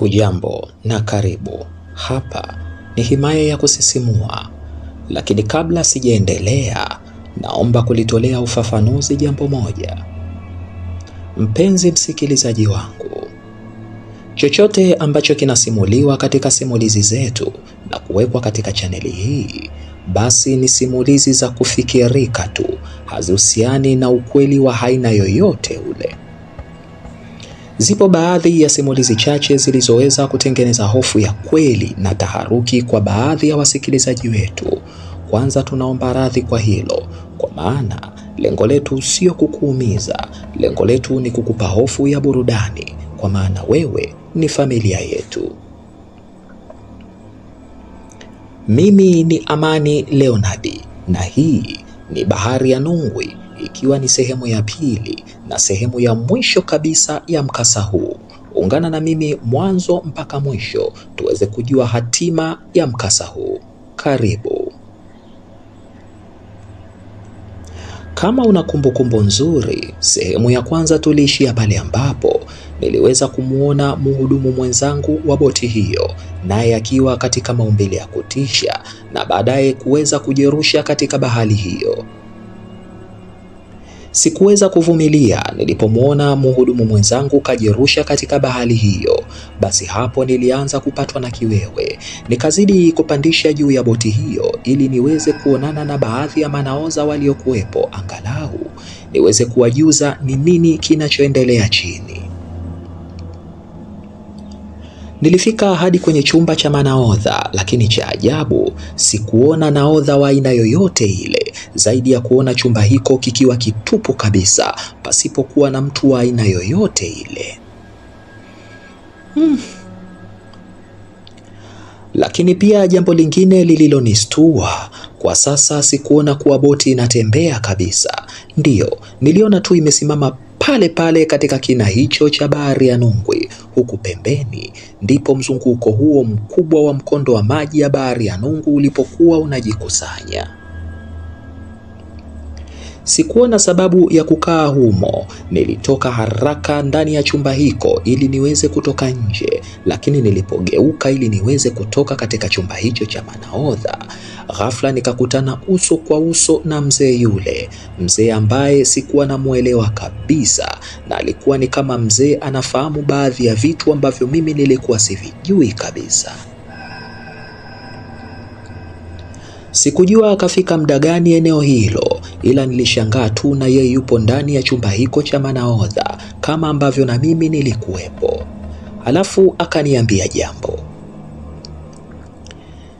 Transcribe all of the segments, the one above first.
Hujambo na karibu. Hapa ni Himaya ya Kusisimua, lakini kabla sijaendelea, naomba kulitolea ufafanuzi jambo moja. Mpenzi msikilizaji wangu, chochote ambacho kinasimuliwa katika simulizi zetu na kuwekwa katika chaneli hii, basi ni simulizi za kufikirika tu, hazihusiani na ukweli wa aina yoyote ule. Zipo baadhi ya simulizi chache zilizoweza kutengeneza hofu ya kweli na taharuki kwa baadhi ya wasikilizaji wetu. Kwanza tunaomba radhi kwa hilo, kwa maana lengo letu sio kukuumiza. Lengo letu ni kukupa hofu ya burudani, kwa maana wewe ni familia yetu. Mimi ni Amani Leonard na hii ni Bahari ya Nungwi, ikiwa ni sehemu ya pili na sehemu ya mwisho kabisa ya mkasa huu. Ungana na mimi mwanzo mpaka mwisho tuweze kujua hatima ya mkasa huu. Karibu. Kama una kumbukumbu nzuri, sehemu ya kwanza tuliishia pale ambapo niliweza kumuona mhudumu mwenzangu wa boti hiyo, naye akiwa katika maumbile ya kutisha na baadaye kuweza kujirusha katika bahari hiyo. Sikuweza kuvumilia nilipomuona mhudumu mwenzangu kajirusha katika bahari hiyo. Basi hapo nilianza kupatwa na kiwewe. Nikazidi kupandisha juu ya boti hiyo ili niweze kuonana na baadhi ya manaoza waliokuwepo, angalau niweze kuwajuza ni nini kinachoendelea chini. Nilifika hadi kwenye chumba cha manaodha, lakini cha ajabu sikuona naodha wa aina yoyote ile, zaidi ya kuona chumba hiko kikiwa kitupu kabisa, pasipokuwa na mtu wa aina yoyote ile. Lakini pia jambo lingine lililonistua, kwa sasa sikuona kuwa boti inatembea kabisa. Ndiyo, niliona tu imesimama pale pale katika kina hicho cha Bahari ya Nungwi, huku pembeni ndipo mzunguko huo mkubwa wa mkondo wa maji ya Bahari ya Nungwi ulipokuwa unajikusanya. Sikuona sababu ya kukaa humo. Nilitoka haraka ndani ya chumba hiko ili niweze kutoka nje, lakini nilipogeuka ili niweze kutoka katika chumba hicho cha manaodha, ghafla nikakutana uso kwa uso na mzee yule, mzee ambaye sikuwa namuelewa kabisa, na alikuwa ni kama mzee anafahamu baadhi ya vitu ambavyo mimi nilikuwa sivijui kabisa. Sikujua akafika muda gani eneo hilo, ila nilishangaa tu na yeye yupo ndani ya chumba hiko cha manaodha kama ambavyo na mimi nilikuwepo. Halafu akaniambia jambo.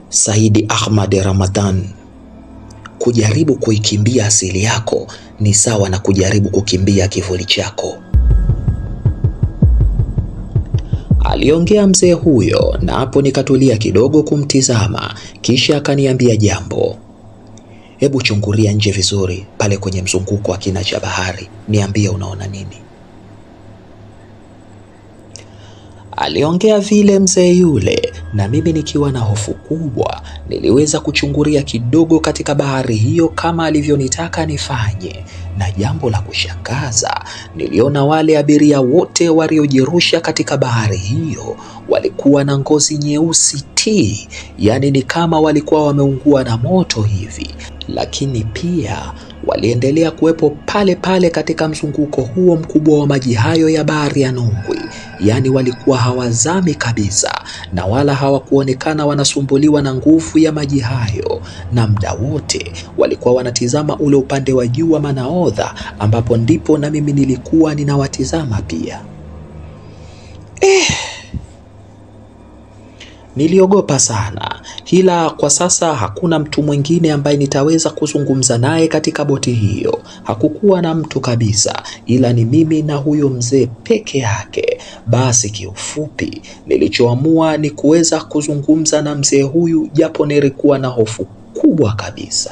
Saidi Ahmad Ramadhan, kujaribu kuikimbia asili yako ni sawa na kujaribu kukimbia kivuli chako. Aliongea mzee huyo, na hapo nikatulia kidogo kumtizama, kisha akaniambia jambo. Hebu chungulia nje vizuri pale kwenye mzunguko wa kina cha bahari, niambie unaona nini? Aliongea vile mzee yule, na mimi nikiwa na hofu kubwa niliweza kuchungulia kidogo katika bahari hiyo kama alivyonitaka nifanye, na jambo la kushangaza, niliona wale abiria wote waliojirusha katika bahari hiyo walikuwa na ngozi nyeusi ti, yani ni kama walikuwa wameungua na moto hivi. Lakini pia waliendelea kuwepo pale pale katika mzunguko huo mkubwa wa maji hayo ya Bahari ya Nungwi, yani walikuwa hawazami kabisa na wala hawakuonekana wanasumbuliwa na nguvu ya maji hayo, na muda wote walikuwa wanatizama ule upande wa juu wa manaodha, ambapo ndipo na mimi nilikuwa ninawatizama pia. Niliogopa sana, ila kwa sasa hakuna mtu mwingine ambaye nitaweza kuzungumza naye katika boti hiyo. Hakukuwa na mtu kabisa, ila ni mimi na huyo mzee peke yake. Basi kiufupi, nilichoamua ni kuweza kuzungumza na mzee huyu, japo nilikuwa na hofu kubwa kabisa.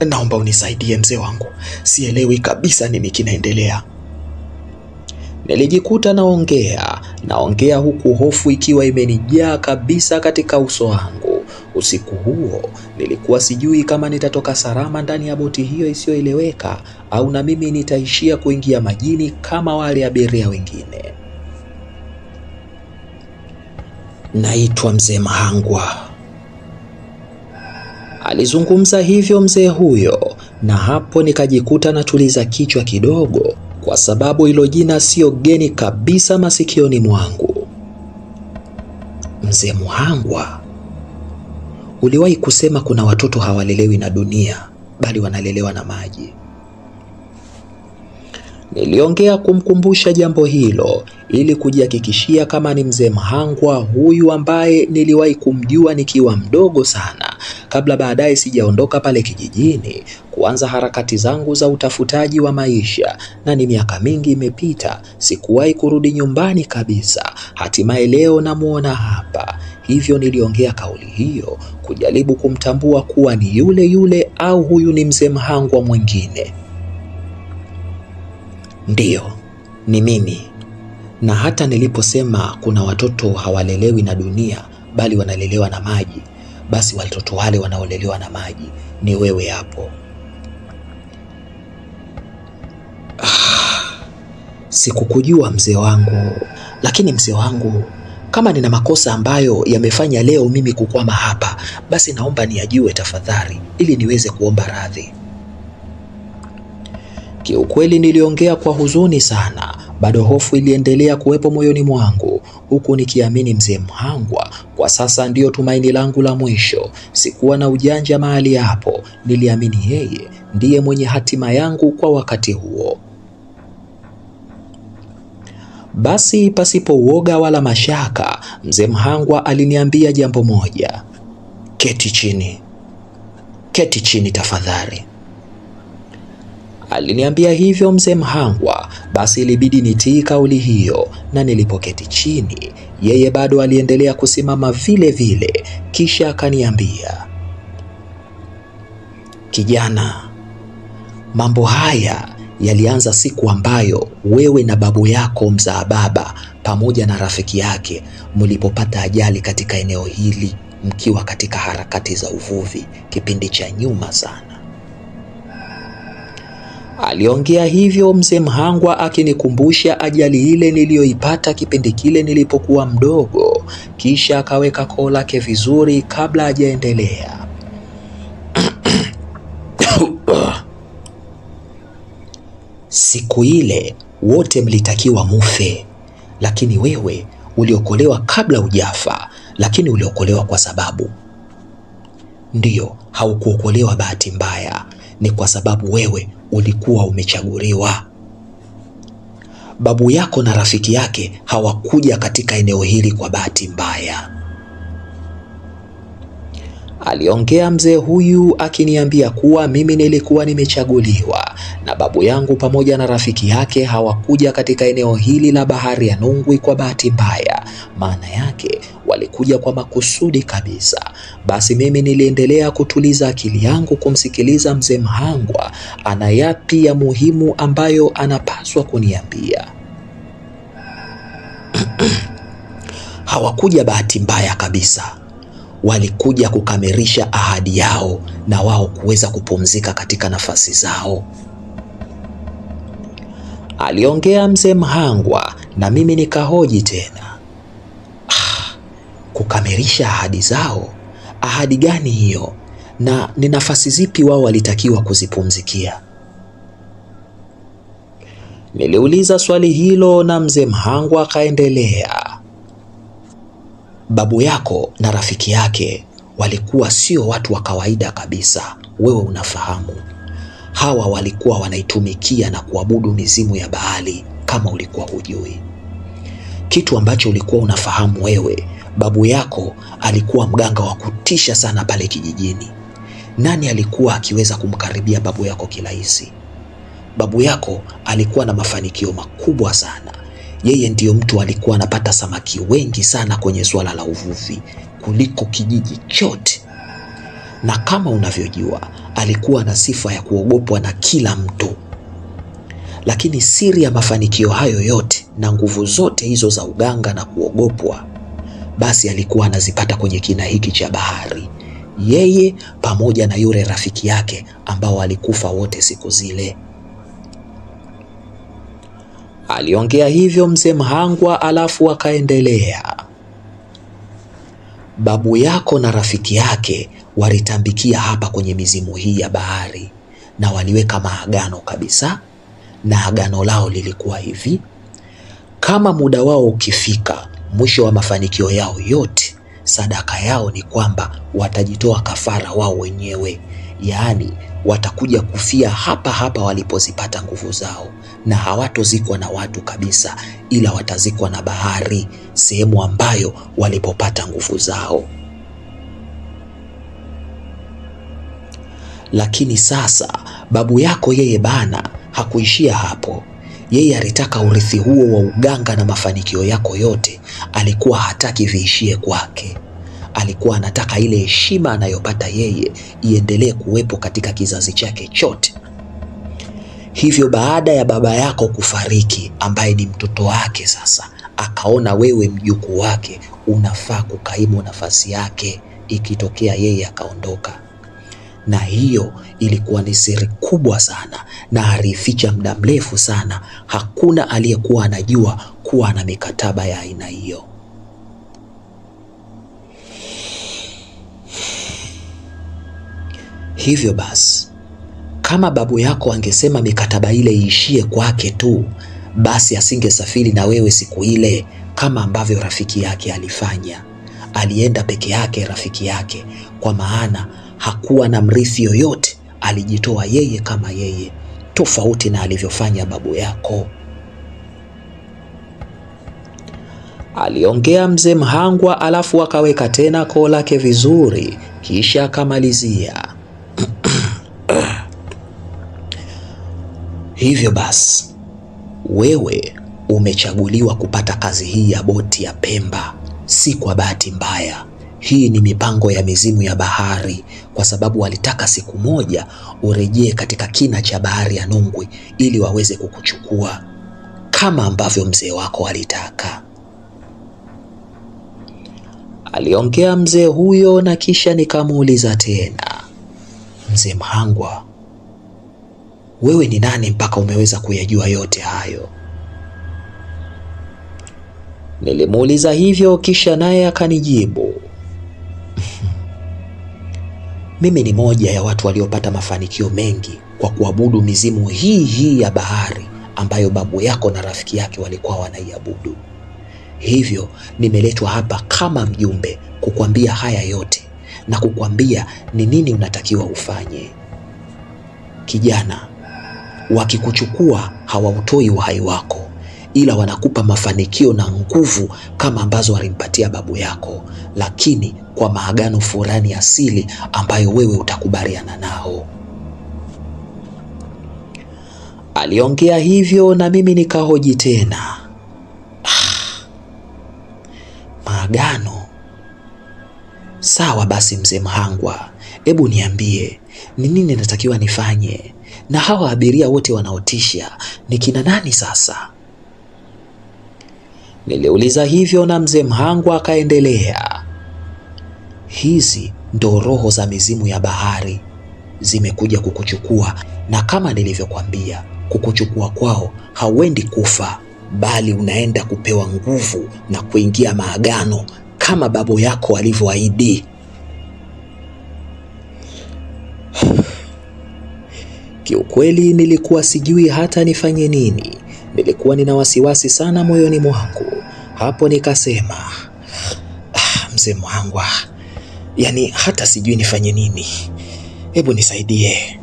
Naomba unisaidie mzee wangu, sielewi kabisa nini kinaendelea. Nilijikuta naongea huku hofu ikiwa imenijaa kabisa katika uso wangu. Usiku huo nilikuwa sijui kama nitatoka salama ndani ya boti hiyo isiyoeleweka, au na mimi nitaishia kuingia majini kama wale abiria wengine. Naitwa Mzee Mhangwa. Alizungumza hivyo mzee huyo, na hapo nikajikuta natuliza kichwa kidogo, kwa sababu hilo jina sio geni kabisa masikioni mwangu. Mzee Mhangwa, uliwahi kusema kuna watoto hawalelewi na dunia bali wanalelewa na maji. Niliongea kumkumbusha jambo hilo ili kujihakikishia kama ni Mzee Mhangwa huyu ambaye niliwahi kumjua nikiwa mdogo sana, kabla baadaye sijaondoka pale kijijini kuanza harakati zangu za utafutaji wa maisha, na ni miaka mingi imepita, sikuwahi kurudi nyumbani kabisa. Hatimaye leo namuona hapa. Hivyo niliongea kauli hiyo kujaribu kumtambua kuwa ni yule yule au huyu ni Mzee Mhangwa mwingine. Ndiyo, ni mimi. Na hata niliposema kuna watoto hawalelewi na dunia bali wanalelewa na maji, basi watoto wale wanaolelewa na maji ni wewe hapo. Sikukujua mzee wangu, lakini mzee wangu, kama nina makosa ambayo yamefanya leo mimi kukwama hapa, basi naomba niyajue tafadhali, ili niweze kuomba radhi. Kiukweli niliongea kwa huzuni sana, bado hofu iliendelea kuwepo moyoni mwangu, huku nikiamini Mzee Mhangwa kwa sasa ndiyo tumaini langu la mwisho. Sikuwa na ujanja mahali hapo, niliamini yeye ndiye mwenye hatima yangu kwa wakati huo. Basi pasipo uoga wala mashaka, Mzee Mhangwa aliniambia jambo moja: keti chini, keti chini tafadhali. Aliniambia hivyo Mzee Mhangwa, basi ilibidi nitii kauli hiyo, na nilipoketi chini, yeye bado aliendelea kusimama vile vile, kisha akaniambia, kijana, mambo haya yalianza siku ambayo wewe na babu yako mzaa baba pamoja na rafiki yake mlipopata ajali katika eneo hili mkiwa katika harakati za uvuvi kipindi cha nyuma sana. Aliongea hivyo Mzee Mhangwa akinikumbusha ajali ile niliyoipata kipindi kile nilipokuwa mdogo, kisha akaweka koo lake vizuri kabla hajaendelea. Siku ile wote mlitakiwa mufe, lakini wewe uliokolewa kabla hujafa, lakini uliokolewa kwa sababu. Ndiyo, haukuokolewa bahati mbaya, ni kwa sababu wewe ulikuwa umechaguliwa. Babu yako na rafiki yake hawakuja katika eneo hili kwa bahati mbaya. Aliongea mzee huyu akiniambia kuwa mimi nilikuwa nimechaguliwa, na babu yangu pamoja na rafiki yake hawakuja katika eneo hili la bahari ya Nungwi kwa bahati mbaya. Maana yake walikuja kwa makusudi kabisa. Basi mimi niliendelea kutuliza akili yangu kumsikiliza Mzee Mhangwa ana yapi ya muhimu ambayo anapaswa kuniambia. Hawakuja bahati mbaya kabisa. Walikuja kukamilisha ahadi yao na wao kuweza kupumzika katika nafasi zao. Aliongea Mzee Mhangwa na mimi nikahoji tena. Kukamilisha ahadi zao? Ahadi gani hiyo? Na ni nafasi zipi wao walitakiwa kuzipumzikia? Niliuliza swali hilo na Mzee Mhangwa akaendelea. Babu yako na rafiki yake walikuwa sio watu wa kawaida kabisa, wewe unafahamu. Hawa walikuwa wanaitumikia na kuabudu mizimu ya bahari kama ulikuwa hujui. Kitu ambacho ulikuwa unafahamu wewe, babu yako alikuwa mganga wa kutisha sana pale kijijini. Nani alikuwa akiweza kumkaribia babu yako kirahisi? Babu yako alikuwa na mafanikio makubwa sana. Yeye ndiyo mtu alikuwa anapata samaki wengi sana kwenye swala la uvuvi kuliko kijiji chote. Na kama unavyojua, alikuwa na sifa ya kuogopwa na kila mtu. Lakini siri ya mafanikio hayo yote na nguvu zote hizo za uganga na kuogopwa, basi alikuwa anazipata kwenye kina hiki cha bahari. Yeye pamoja na yule rafiki yake ambao alikufa wote siku zile. Aliongea hivyo Mzee Mhangwa alafu akaendelea. babu yako na rafiki yake walitambikia hapa kwenye mizimu hii ya bahari na waliweka maagano kabisa, na agano lao lilikuwa hivi: kama muda wao ukifika, mwisho wa mafanikio yao yote, sadaka yao ni kwamba watajitoa kafara wao wenyewe, yaani watakuja kufia hapa hapa walipozipata nguvu zao, na hawatozikwa na watu kabisa, ila watazikwa na bahari, sehemu ambayo walipopata nguvu zao. Lakini sasa babu yako yeye bana hakuishia hapo. Yeye alitaka urithi huo wa uganga na mafanikio yako yote, alikuwa hataki viishie kwake. Alikuwa anataka ile heshima anayopata yeye iendelee kuwepo katika kizazi chake chote. Hivyo baada ya baba yako kufariki, ambaye ni mtoto wake, sasa akaona wewe mjukuu wake unafaa kukaimu nafasi yake ikitokea yeye akaondoka. Na hiyo ilikuwa ni siri kubwa sana na alificha muda mrefu sana. Hakuna aliyekuwa anajua kuwa na mikataba ya aina hiyo. Hivyo basi, kama babu yako angesema mikataba ile iishie kwake tu, basi asingesafiri na wewe siku ile kama ambavyo rafiki yake alifanya. Alienda peke yake rafiki yake, kwa maana hakuwa na mrithi yoyote. Alijitoa yeye kama yeye, tofauti na alivyofanya babu yako. Aliongea mzee Mhangwa, alafu akaweka tena koo lake vizuri, kisha akamalizia hivyo basi, wewe umechaguliwa kupata kazi hii ya boti ya Pemba, si kwa bahati mbaya. Hii ni mipango ya mizimu ya bahari, kwa sababu walitaka siku moja urejee katika kina cha bahari ya Nungwi ili waweze kukuchukua kama ambavyo mzee wako alitaka. Aliongea mzee huyo, na kisha nikamuuliza tena, mzee Mhangwa, wewe ni nani mpaka umeweza kuyajua yote hayo? Nilimuuliza hivyo, kisha naye akanijibu, mimi ni moja ya watu waliopata mafanikio mengi kwa kuabudu mizimu hii ya bahari ambayo babu yako na rafiki yake walikuwa wanaiabudu. Hivyo nimeletwa hapa kama mjumbe kukwambia haya yote na kukwambia ni nini unatakiwa ufanye. Kijana, wakikuchukua hawautoi uhai wako, ila wanakupa mafanikio na nguvu kama ambazo walimpatia babu yako, lakini kwa maagano fulani asili ambayo wewe utakubaliana nao. Aliongea hivyo na mimi nikahoji tena, maagano? Sawa basi mzee Mhangwa, hebu niambie ni nini natakiwa nifanye, na hawa abiria wote wanaotisha ni kina nani sasa? Niliuliza hivyo na mzee Mhangwa akaendelea, hizi ndo roho za mizimu ya bahari zimekuja kukuchukua, na kama nilivyokuambia, kukuchukua kwao hauendi kufa, bali unaenda kupewa nguvu na kuingia maagano kama babu yako alivyoahidi. Kiukweli nilikuwa sijui hata nifanye nini. Nilikuwa nina wasiwasi sana moyoni mwangu. Hapo nikasema, mzee Mhangwa, yani hata sijui nifanye nini, hebu nisaidie.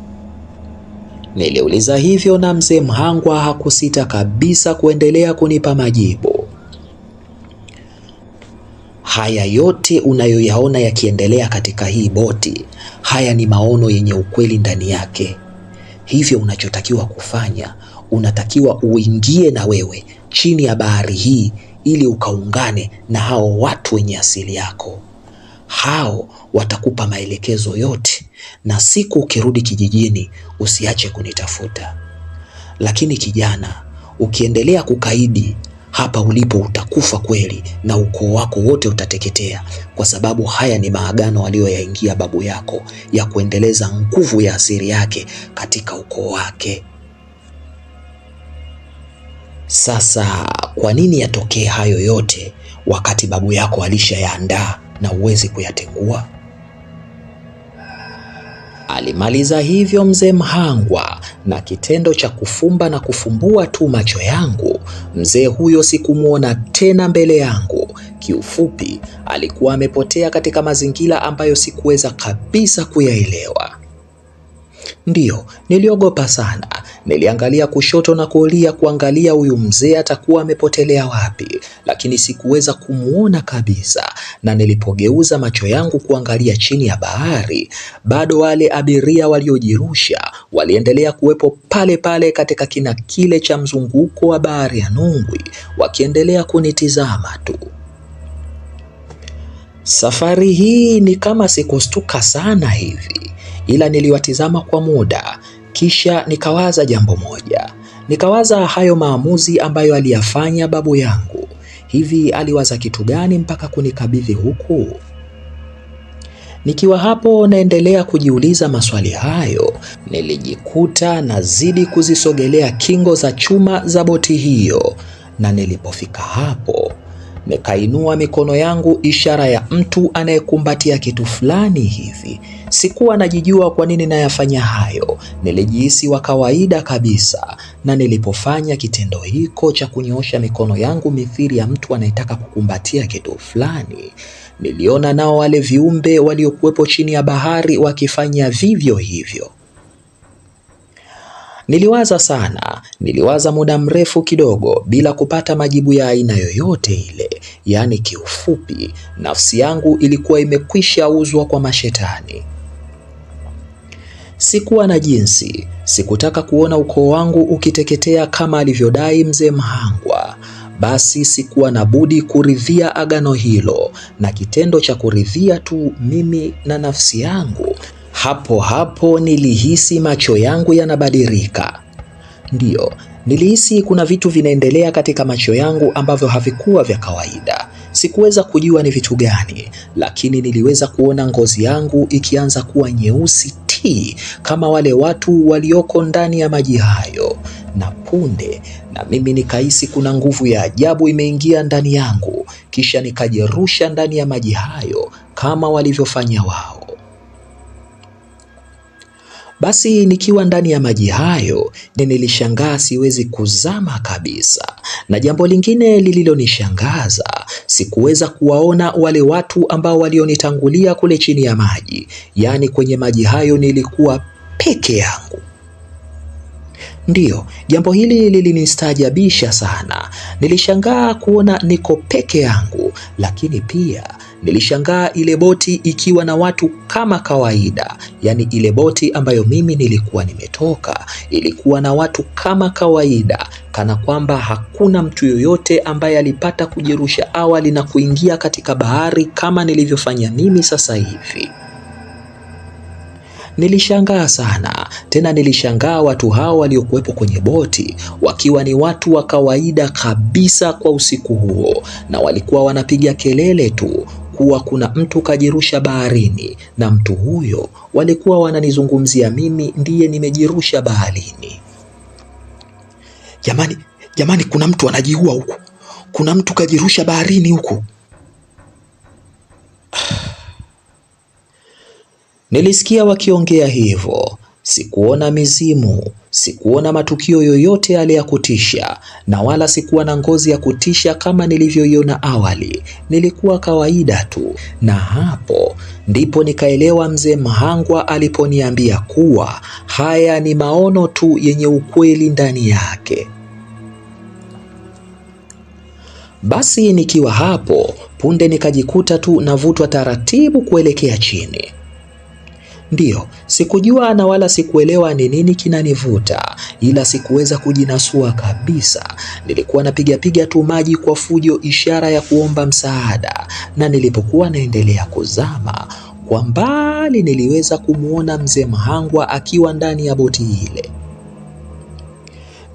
Niliuliza hivyo na mzee Mhangwa hakusita kabisa kuendelea kunipa majibu. Haya yote unayoyaona yakiendelea katika hii boti, haya ni maono yenye ukweli ndani yake. Hivyo unachotakiwa kufanya, unatakiwa uingie na wewe chini ya bahari hii ili ukaungane na hao watu wenye asili yako. Hao watakupa maelekezo yote, na siku ukirudi kijijini usiache kunitafuta. Lakini kijana, ukiendelea kukaidi, hapa ulipo utakufa kweli na ukoo wako wote utateketea, kwa sababu haya ni maagano aliyoyaingia babu yako ya kuendeleza nguvu ya asili yake katika ukoo wake. Sasa kwa nini yatokee hayo yote wakati babu yako alishayaandaa na huwezi kuyatengua? Alimaliza hivyo mzee Mhangwa, na kitendo cha kufumba na kufumbua tu macho yangu, mzee huyo sikumwona tena mbele yangu. Kiufupi, alikuwa amepotea katika mazingira ambayo sikuweza kabisa kuyaelewa. Ndiyo, niliogopa sana. Niliangalia kushoto na kulia kuangalia huyu mzee atakuwa amepotelea wapi, lakini sikuweza kumuona kabisa. Na nilipogeuza macho yangu kuangalia chini ya bahari, bado wale abiria waliojirusha waliendelea kuwepo pale pale katika kina kile cha mzunguko wa bahari ya Nungwi, wakiendelea kunitizama tu. Safari hii ni kama sikustuka sana hivi, ila niliwatizama kwa muda, kisha nikawaza jambo moja. Nikawaza hayo maamuzi ambayo aliyafanya babu yangu. Hivi aliwaza kitu gani mpaka kunikabidhi huku? Nikiwa hapo naendelea kujiuliza maswali hayo, nilijikuta nazidi kuzisogelea kingo za chuma za boti hiyo, na nilipofika hapo nikainua mikono yangu ishara ya mtu anayekumbatia kitu fulani hivi. Sikuwa najijua kwa nini nayafanya hayo, nilijihisi wa kawaida kabisa. Na nilipofanya kitendo hiko cha kunyoosha mikono yangu mithili ya mtu anayetaka kukumbatia kitu fulani, niliona nao wale viumbe waliokuwepo chini ya bahari wakifanya vivyo hivyo. Niliwaza sana, niliwaza muda mrefu kidogo bila kupata majibu ya aina yoyote ile. Yaani kiufupi, nafsi yangu ilikuwa imekwisha uzwa kwa mashetani. Sikuwa na jinsi, sikutaka kuona ukoo wangu ukiteketea kama alivyodai mzee Mhangwa. Basi sikuwa na budi kuridhia agano hilo, na kitendo cha kuridhia tu mimi na nafsi yangu, hapo hapo nilihisi macho yangu yanabadilika. Ndiyo, nilihisi kuna vitu vinaendelea katika macho yangu ambavyo havikuwa vya kawaida. Sikuweza kujua ni vitu gani, lakini niliweza kuona ngozi yangu ikianza kuwa nyeusi kama wale watu walioko ndani ya maji hayo. Na punde na mimi nikahisi kuna nguvu ya ajabu imeingia ndani yangu, kisha nikajirusha ndani ya maji hayo kama walivyofanya wao. Basi nikiwa ndani ya maji hayo, nilishangaa siwezi kuzama kabisa. Na jambo lingine lililonishangaza, sikuweza kuwaona wale watu ambao walionitangulia kule chini ya maji. Yaani kwenye maji hayo nilikuwa peke yangu. Ndiyo, jambo hili lilinistaajabisha sana. Nilishangaa kuona niko peke yangu, lakini pia nilishangaa ile boti ikiwa na watu kama kawaida. Yaani ile boti ambayo mimi nilikuwa nimetoka ilikuwa na watu kama kawaida, kana kwamba hakuna mtu yoyote ambaye alipata kujirusha awali na kuingia katika bahari kama nilivyofanya mimi sasa hivi. Nilishangaa sana, tena nilishangaa watu hao waliokuwepo kwenye boti wakiwa ni watu wa kawaida kabisa kwa usiku huo, na walikuwa wanapiga kelele tu kuwa kuna mtu kajirusha baharini, na mtu huyo walikuwa wananizungumzia mimi ndiye nimejirusha baharini. Jamani, kuna mtu anajiua huku, kuna mtu kajirusha baharini huku. Nilisikia wakiongea hivyo. Sikuona mizimu, sikuona matukio yoyote yale ya kutisha, na wala sikuwa na ngozi ya kutisha kama nilivyoiona awali. Nilikuwa kawaida tu, na hapo ndipo nikaelewa mzee Mhangwa aliponiambia kuwa haya ni maono tu yenye ukweli ndani yake. Basi nikiwa hapo, punde nikajikuta tu navutwa taratibu kuelekea chini. Ndiyo, sikujua na wala sikuelewa ni nini kinanivuta, ila sikuweza kujinasua kabisa. Nilikuwa napiga tu maji kwa fujo, ishara ya kuomba msaada. Na nilipokuwa naendelea kuzama, kwa mbali niliweza kumuona mzee Mhangwa akiwa ndani ya boti ile.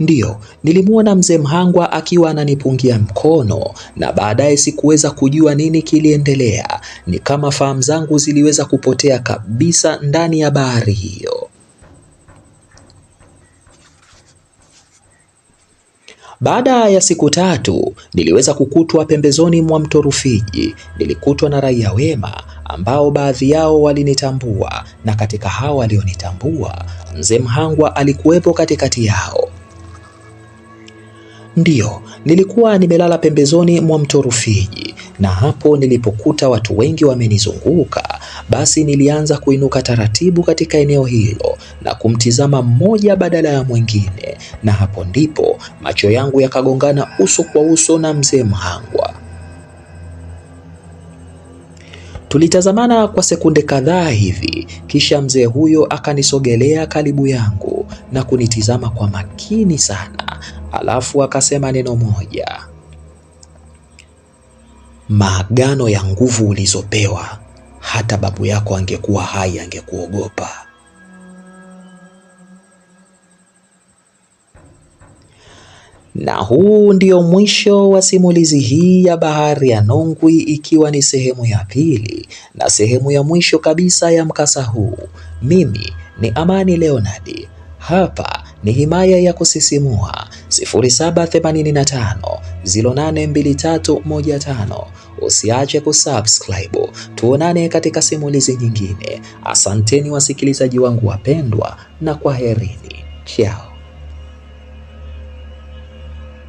Ndiyo, nilimuona mzee Mhangwa akiwa ananipungia mkono, na baadaye sikuweza kujua nini kiliendelea. Ni kama fahamu zangu ziliweza kupotea kabisa ndani ya bahari hiyo. Baada ya siku 3 niliweza kukutwa pembezoni mwa mto Rufiji. Nilikutwa na raia wema ambao baadhi yao walinitambua, na katika hao walionitambua Mzee Mhangwa alikuwepo katikati yao. Ndiyo, nilikuwa nimelala pembezoni mwa mto Rufiji, na hapo nilipokuta watu wengi wamenizunguka, basi nilianza kuinuka taratibu katika eneo hilo na kumtizama mmoja badala ya mwingine, na hapo ndipo macho yangu yakagongana uso kwa uso na Mzee Mhangwa. Tulitazamana kwa sekunde kadhaa hivi, kisha mzee huyo akanisogelea karibu yangu na kunitizama kwa makini sana, alafu akasema neno moja: maagano ya nguvu ulizopewa, hata babu yako angekuwa hai angekuogopa. Na huu ndio mwisho wa simulizi hii ya Bahari ya Nongwi, ikiwa ni sehemu ya pili na sehemu ya mwisho kabisa ya mkasa huu. Mimi ni Amani Leonard. Hapa ni Himaya ya Kusisimua. 0785 082315. Usiache kusubscribe. Tuonane katika simulizi nyingine. Asanteni wasikilizaji wangu wapendwa, na kwaherini. Ciao.